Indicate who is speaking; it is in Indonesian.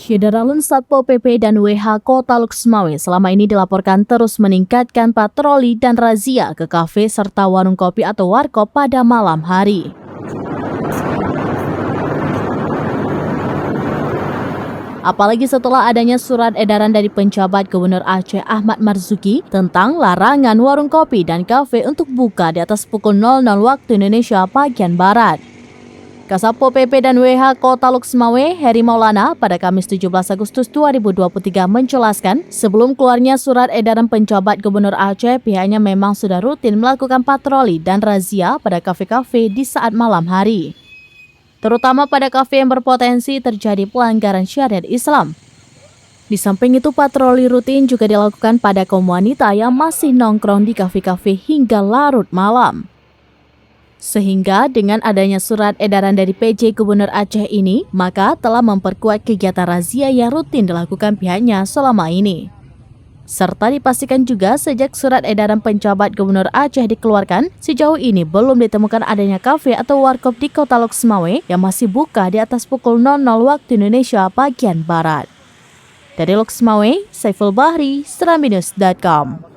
Speaker 1: Syederalun Satpol PP dan WH Kota Luxmawe selama ini dilaporkan terus meningkatkan patroli dan razia ke kafe serta warung kopi atau warkop pada malam hari. Apalagi setelah adanya surat edaran dari penjabat Gubernur Aceh Ahmad Marzuki tentang larangan warung kopi dan kafe untuk buka di atas pukul 00 waktu Indonesia bagian Barat. Kasatpol PP dan WH Kota Luxmawe, Heri Maulana, pada Kamis 17 Agustus 2023 menjelaskan, sebelum keluarnya surat edaran penjabat Gubernur Aceh, pihaknya memang sudah rutin melakukan patroli dan razia pada kafe-kafe di saat malam hari, terutama pada kafe yang berpotensi terjadi pelanggaran syariat Islam. Di samping itu, patroli rutin juga dilakukan pada kaum wanita yang masih nongkrong di kafe-kafe hingga larut malam. Sehingga dengan adanya surat edaran dari PJ Gubernur Aceh ini, maka telah memperkuat kegiatan razia yang rutin dilakukan pihaknya selama ini. Serta dipastikan juga sejak surat edaran penjabat Gubernur Aceh dikeluarkan, sejauh ini belum ditemukan adanya kafe atau warkop di Kota Luxmawe yang masih buka di atas pukul 00 waktu Indonesia bagian Barat. Dari Luxmawe, Saiful Bahri, serambinews.com.